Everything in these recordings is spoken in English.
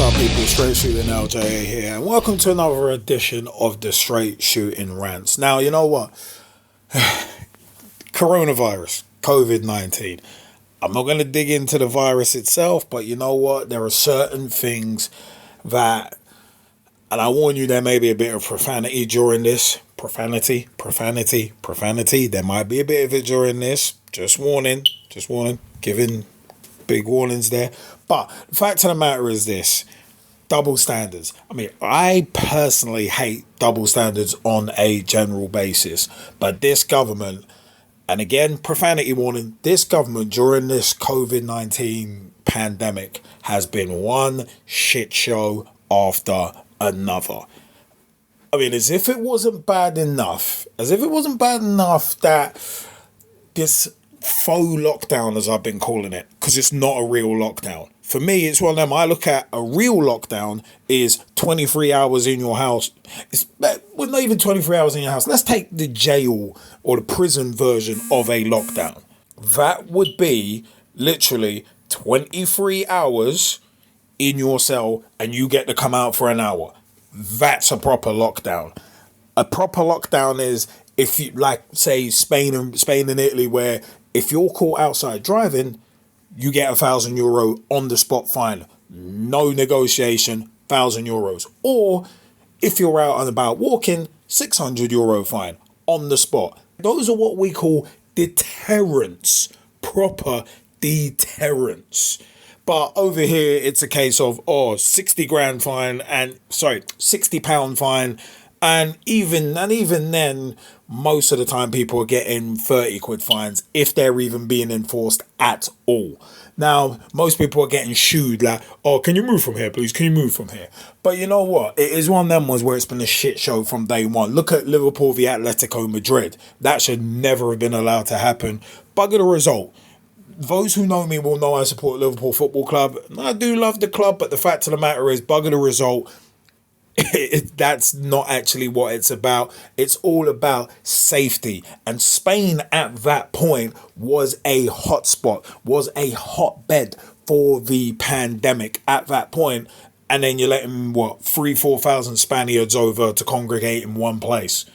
up, people? Straight Shootin LJA here, and welcome to another edition of the Straight Shootin Rants. Now, you know what? Coronavirus, COVID-19. I'm not going to dig into the virus itself, but you know what? There are certain things that, and I warn you, there may be a bit of profanity during this. Profanity. There might be a bit of it during this. Just warning. Giving big warnings there. But the fact of the matter is this. Double standards. I mean, I personally hate double standards on a general basis. But this government, and again, profanity warning, this government during this COVID-19 pandemic has been one shit show after another. I mean, as if it wasn't bad enough that this faux lockdown, as I've been calling it, because it's not a real lockdown. For me, it's one of them. I look at a real lockdown is 23 hours in your house. It's not even 23 hours in your house. Let's take the jail or the prison version of a lockdown. That would be literally 23 hours in your cell and you get to come out for an hour. That's a proper lockdown. A proper lockdown is if you, like, say Spain and Italy, where if you're caught outside driving, you get €1,000 on the spot fine. No negotiation, €1,000. Or if you're out and about walking, €600 fine on the spot. Those are what we call deterrents, proper deterrents. But over here, it's a case of, £60 fine and £60 fine. And even then, most of the time people are getting 30 quid fines if they're even being enforced at all. Now, most people are getting shooed like, can you move from here, please? Can you move from here? But you know what? It is one of them ones where it's been a shit show from day one. Look at Liverpool v Atletico Madrid. That should never have been allowed to happen. Bugger the result. Those who know me will know I support Liverpool Football Club. I do love the club, but the fact of the matter is, bugger the result. That's not actually what it's about. It's all about safety. And Spain at that point was a hotspot, was a hotbed for the pandemic at that point. And then you're letting 3,000-4,000 Spaniards over to congregate in one place.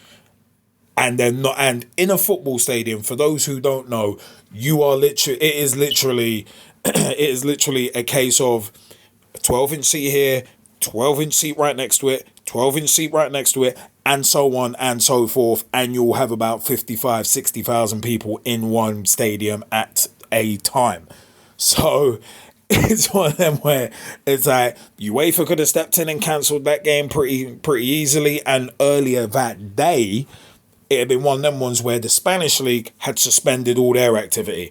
And they're not, and in a football stadium, for those who don't know, it is literally a case of a 12-inch seat here, 12-inch seat right next to it, 12-inch seat right next to it, and so on and so forth. And you'll have about 60,000 people in one stadium at a time. So it's one of them where it's like UEFA could have stepped in and cancelled that game pretty easily. And earlier that day, it had been one of them ones where the Spanish league had suspended all their activity.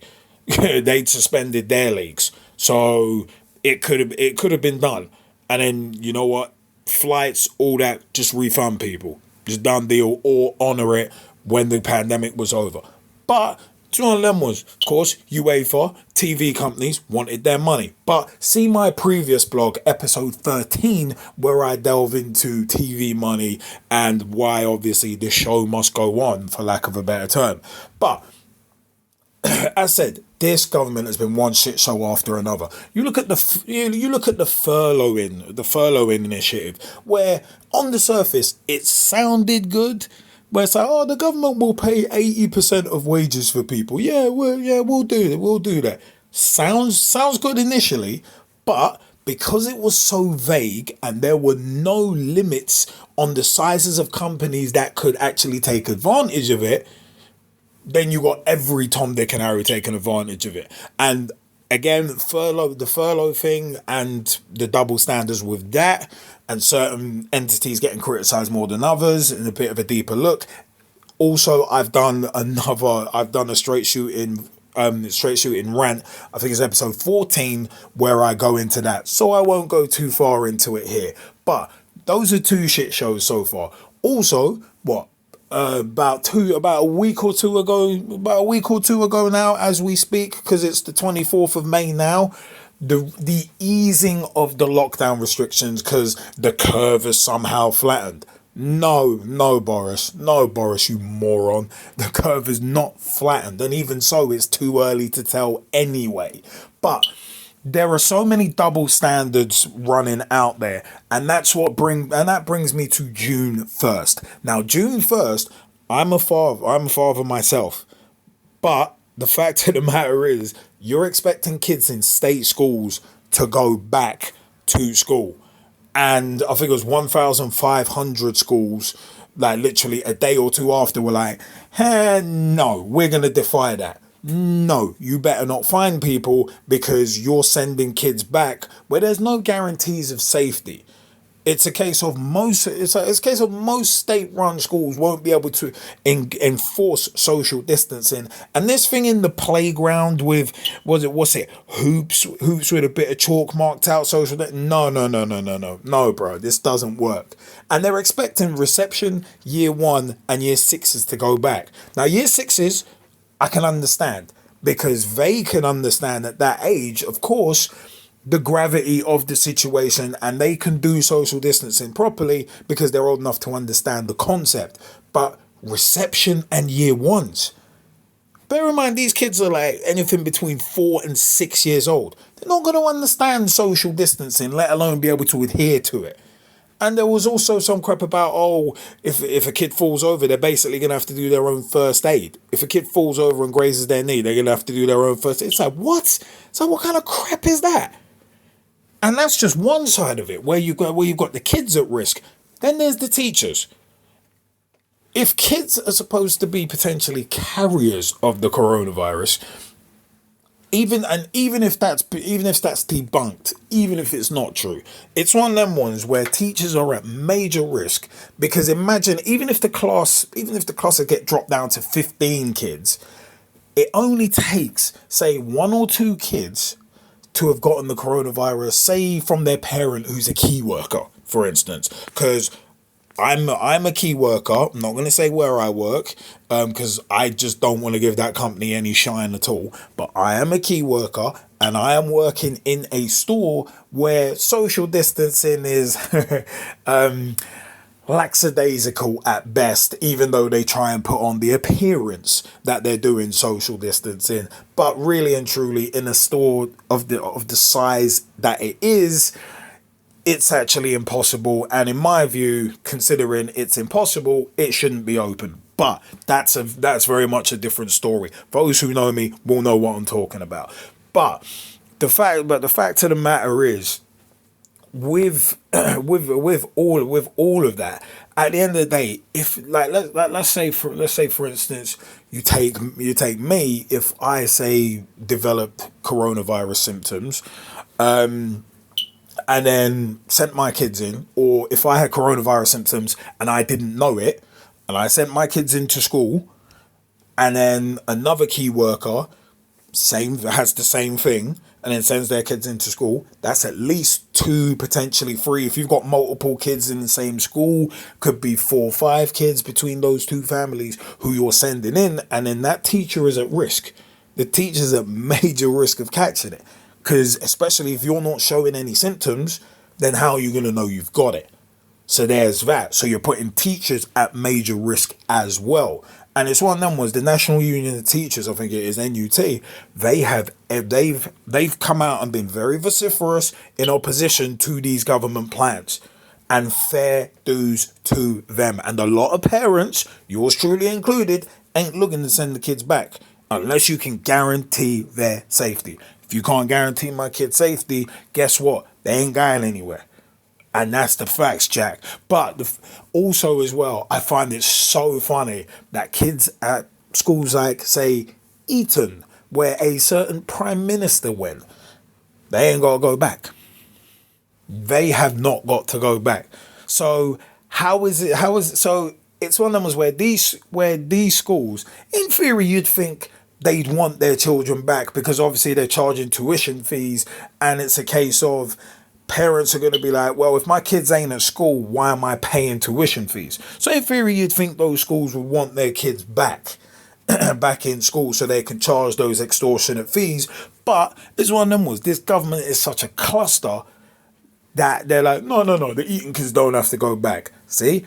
They'd suspended their leagues. So it could have been done. And then, you know what? Flights, all that, just refund people. Just done deal, or honour it when the pandemic was over. But it's one of them ones. Of course, UEFA, TV companies wanted their money. But see my previous blog, episode 13, where I delve into TV money and why, obviously, the show must go on, for lack of a better term. But as said, this government has been one shit show after another. You look at the furloughing initiative, where on the surface it sounded good. Where it's like, the government will pay 80% of wages for people. We'll do that. Sounds good initially, but because it was so vague and there were no limits on the sizes of companies that could actually take advantage of it, then you got every Tom, Dick and Harry taking advantage of it. And again, the furlough thing and the double standards with that, and certain entities getting criticised more than others, and a bit of a deeper look. Also, I've done a straight shooting rant. I think it's episode 14 where I go into that. So I won't go too far into it here. But those are two shit shows so far. Also, about a week or two ago now, as we speak, because it's the 24th of May now, the easing of the lockdown restrictions, because the curve is somehow flattened. No, Boris, you moron. The curve is not flattened, and even so, it's too early to tell anyway. But there are so many double standards running out there, and that brings me to June 1st. Now, June 1st, I'm a father myself, but the fact of the matter is, you're expecting kids in state schools to go back to school, and I think it was 1,500 schools, like literally a day or two after, were like, hey, no, we're gonna defy that. No, you better not find people, because you're sending kids back where there's no guarantees of safety. It's a case of most state-run schools won't be able to enforce social distancing. And this thing in the playground with what's it hoops with a bit of chalk marked out social. No, bro, this doesn't work. And they're expecting reception, year 1 and year 6s to go back. Now, year 6s, I can understand, because they can understand at that age, of course, the gravity of the situation, and they can do social distancing properly because they're old enough to understand the concept. But reception and year 1s, bear in mind, these kids are like anything between 4 and 6 years old. They're not going to understand social distancing, let alone be able to adhere to it. And there was also some crap about, if a kid falls over, they're basically going to have to do their own first aid. If a kid falls over and grazes their knee, they're going to have to do their own first aid. It's like, what? So what kind of crap is that? And that's just one side of it, where you've got the kids at risk. Then there's the teachers. If kids are supposed to be potentially carriers of the coronavirus, even if that's debunked, even if it's not true, it's one of them ones where teachers are at major risk. Because imagine, even if the class get dropped down to 15 kids, it only takes, say, 1 or 2 kids to have gotten the coronavirus, say from their parent who's a key worker, for instance. Because I'm a key worker. I'm not going to say where I work, because I just don't want to give that company any shine at all. But I am a key worker, and I am working in a store where social distancing is lackadaisical at best, even though they try and put on the appearance that they're doing social distancing. But really and truly, in a store of the size that it is, it's actually impossible. And in my view, considering it's impossible, it shouldn't be open. But that's very much a different story. Those who know me will know what I'm talking about. But the fact of the matter is, with all of that, at the end of the day, if let's say for instance, you take me, if I say developed coronavirus symptoms, and then sent my kids in, or if I had coronavirus symptoms and I didn't know it, and I sent my kids into school, and then another key worker has the same thing and then sends their kids into school, that's at least 2, potentially 3. If you've got multiple kids in the same school, could be 4 or 5 kids between those 2 families who you're sending in, and then that teacher is at risk. The teacher's at major risk of catching it. Because especially if you're not showing any symptoms, then how are you going to know you've got it? So there's that. So you're putting teachers at major risk as well. And it's one of them was the National Union of Teachers, I think it is, NUT, they've come out and been very vociferous in opposition to these government plans. And fair dues to them. And a lot of parents, yours truly included, ain't looking to send the kids back unless you can guarantee their safety. If you can't guarantee my kid's safety, guess what? They ain't going anywhere. And that's the facts, Jack. But also as well, I find it so funny that kids at schools like, say, Eton, where a certain prime minister went, they ain't got to go back. They have not got to go back. So how is it? So it's one of them where these schools, in theory, you'd think they'd want their children back, because obviously they're charging tuition fees, and it's a case of parents are going to be like, well, if my kids ain't at school, why am I paying tuition fees? So in theory, you'd think those schools would want their kids back in school so they can charge those extortionate fees. But it's one of them this government is such a cluster that they're like, no, the Eton kids don't have to go back. See,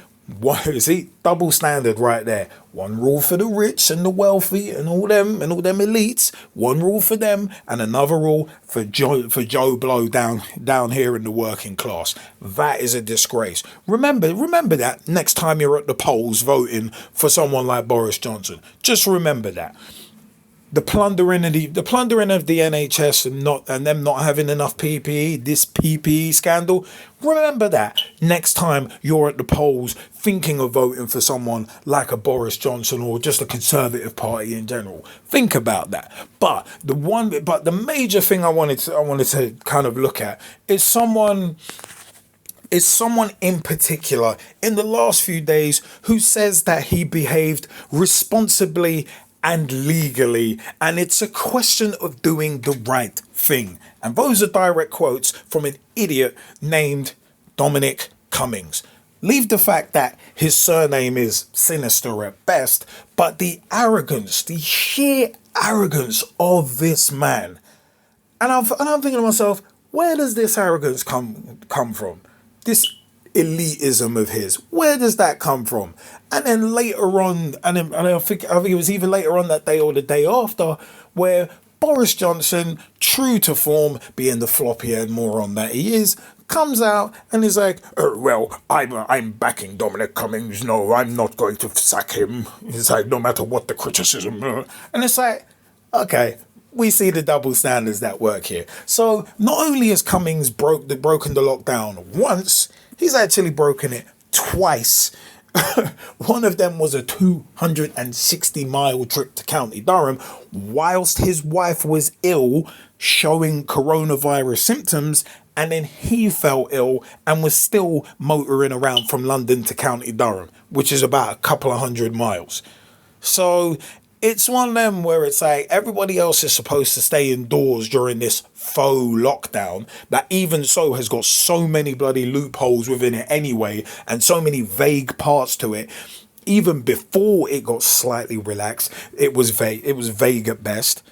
See, double standard right there. One rule for the rich and the wealthy and all them elites. One rule for them, and another rule for Joe Blow down here in the working class. That is a disgrace. Remember that next time you're at the polls voting for someone like Boris Johnson. Just remember that. The plundering of the NHS and them not having enough PPE, this PPE scandal. Remember that next time you're at the polls thinking of voting for someone like a Boris Johnson or just a Conservative Party in general. Think about that. But the major thing I wanted to kind of look at is someone in particular in the last few days who says that he behaved responsibly and legally, and it's a question of doing the right thing. And those are direct quotes from an idiot named Dominic Cummings. Leave the fact that his surname is sinister at best, but the arrogance, the sheer arrogance of this man. And I'm thinking to myself, where does this arrogance come from? This elitism of his, where does that come from? And then later on, and I think it was either later on that day or the day after, where Boris Johnson, true to form, being the floppy-head moron that he is, comes out and is like, well, I'm backing Dominic Cummings. No, I'm not going to sack him. It's like, no matter what the criticism. And it's like, okay, we see the double standards that work here. So not only has Cummings broken the lockdown once, he's actually broken it twice. One of them was a 260-mile trip to County Durham whilst his wife was ill, showing coronavirus symptoms, and then he fell ill and was still motoring around from London to County Durham, which is about a couple of 100 miles. So it's one of them where it's like everybody else is supposed to stay indoors during this faux lockdown that even so has got so many bloody loopholes within it anyway and so many vague parts to it. Even before it got slightly relaxed, it was vague at best.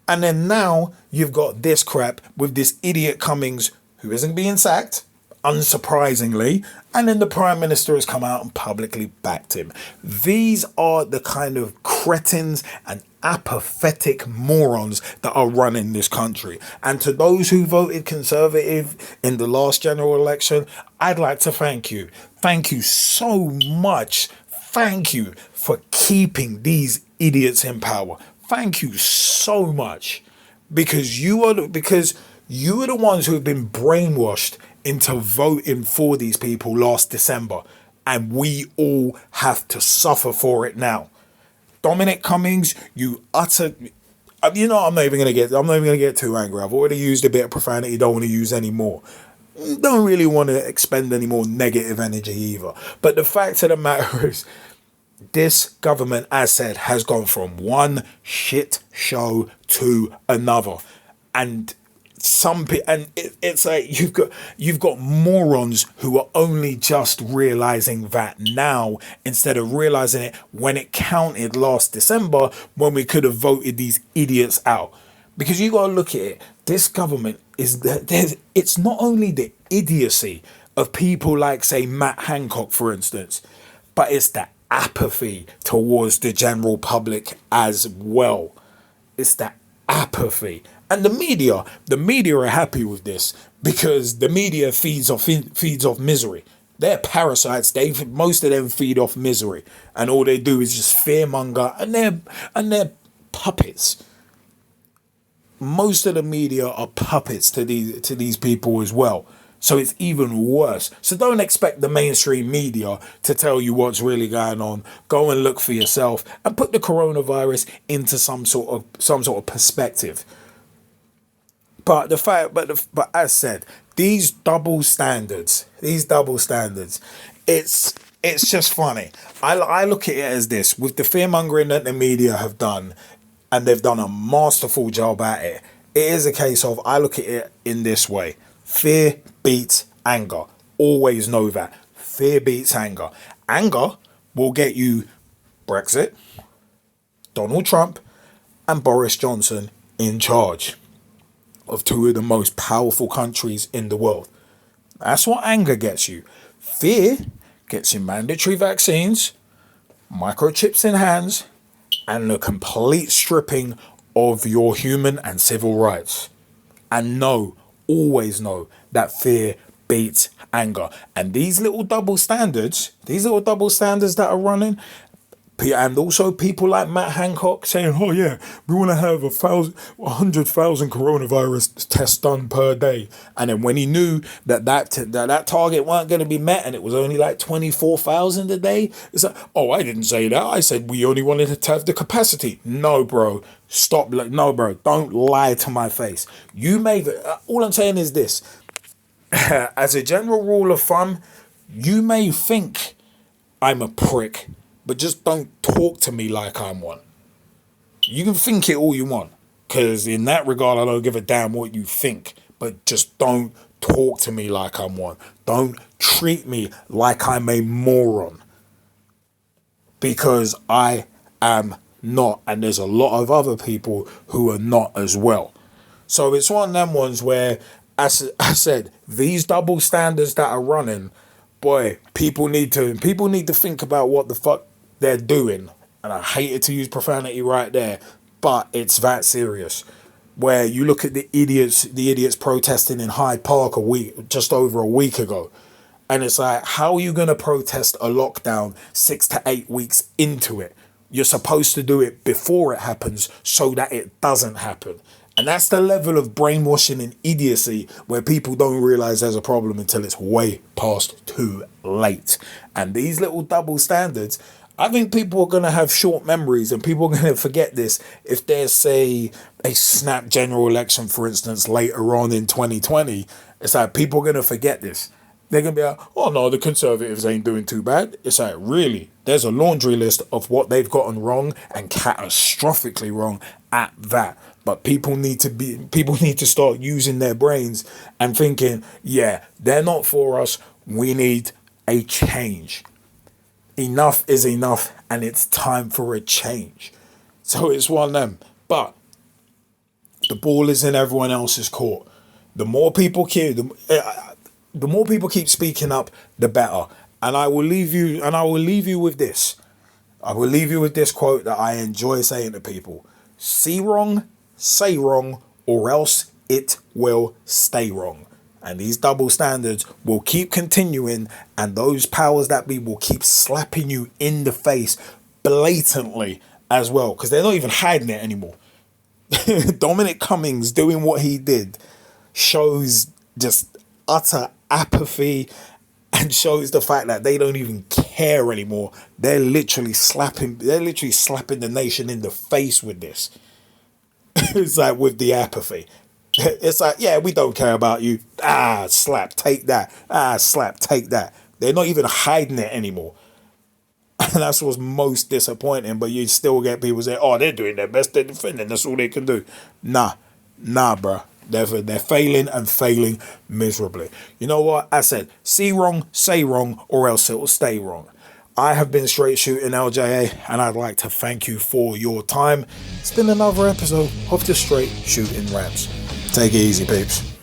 And then now you've got this crap with this idiot Cummings who isn't being sacked, unsurprisingly, and then the Prime Minister has come out and publicly backed him. These are the kind of cretins and apathetic morons that are running this country. And to those who voted Conservative in the last general election, I'd like to thank you. Thank you so much. Thank you for keeping these idiots in power. Thank you so much. Because you are the ones who have been brainwashed into voting for these people last December, and we all have to suffer for it now. Dominic Cummings, you utter, I'm not even gonna get too angry. I've already used a bit of profanity. Don't want to use any more. Don't really want to expend any more negative energy either. But the fact of the matter is, this government, as said, has gone from one shit show to another, and it's like you've got morons who are only just realizing that now instead of realizing it when it counted last December when we could have voted these idiots out. Because you got to look at it, this government it's not only the idiocy of people like, say, Matt Hancock, for instance, but it's the apathy towards the general public as well. It's that apathy. And the media are happy with this because the media feeds off misery. They're parasites. Most of them feed off misery, and all they do is just fearmonger, and they're puppets. Most of the media are puppets to these people as well. So it's even worse. So don't expect the mainstream media to tell you what's really going on. Go and look for yourself and put the coronavirus into some sort of perspective. But as said, these double standards, it's just funny. I look at it as this, with the fearmongering that the media have done, and they've done a masterful job at it. It is a case of, I look at it in this way: fear beats anger. Always know that. Fear beats anger. Anger will get you Brexit, Donald Trump, and Boris Johnson in charge of two of the most powerful countries in the world. That's what anger gets you. Fear gets you mandatory vaccines, microchips in hands, and the complete stripping of your human and civil rights. And know, always know, that fear beats anger. And these little double standards that are running, and also people like Matt Hancock saying, oh yeah, we want to have 100,000 coronavirus tests done per day. And then when he knew that target weren't going to be met and it was only like 24,000 a day, it's like, oh, I didn't say that. I said we only wanted to have the capacity. No, bro. Stop. No, bro. Don't lie to my face. All I'm saying is this. As a general rule of thumb, you may think I'm a prick, but just don't talk to me like I'm one. You can think it all you want, because in that regard, I don't give a damn what you think. But just don't talk to me like I'm one. Don't treat me like I'm a moron. Because I am not. And there's a lot of other people who are not as well. So it's one of them ones where, as I said, these double standards that are running, boy, people need to think about what the fuck they're doing. And I hated to use profanity right there, but it's that serious. Where you look at the idiots protesting in Hyde Park just over a week ago. And it's like, how are you going to protest a lockdown 6 to 8 weeks into it? You're supposed to do it before it happens so that it doesn't happen. And that's the level of brainwashing and idiocy where people don't realize there's a problem until it's way past too late. And these little double standards, I think people are going to have short memories and people are going to forget this if there's, say, a snap general election, for instance, later on in 2020. It's like people are going to forget this. They're going to be like, oh no, the Conservatives ain't doing too bad. It's like, really? There's a laundry list of what they've gotten wrong and catastrophically wrong at that. But people need to start using their brains and thinking, yeah, they're not for us. We need a change. Enough is enough, and it's time for a change. So it's one of them. But the ball is in everyone else's court. The more people keep speaking up, the better. And I will leave you with this. I will leave you with this quote that I enjoy saying to people. See wrong, say wrong, or else it will stay wrong. And these double standards will keep continuing, and those powers that be will keep slapping you in the face blatantly as well, because they're not even hiding it anymore. Dominic Cummings doing what he did shows just utter apathy and shows the fact that they don't even care anymore. They're literally slapping the nation in the face with this. It's like with the apathy. It's like, yeah, we don't care about you. Slap, take that. Slap, take that. They're not even hiding it anymore. And that's what's most disappointing. But you still get people saying, oh, they're doing their best, they're defending, that's all they can do. Nah, bro. They're failing and failing miserably. You know what? I said, see wrong, say wrong, or else it will stay wrong. I have been Straight Shootin LJA, and I'd like to thank you for your time. It's been another episode of the Straight Shootin Rants. Take it easy, peeps.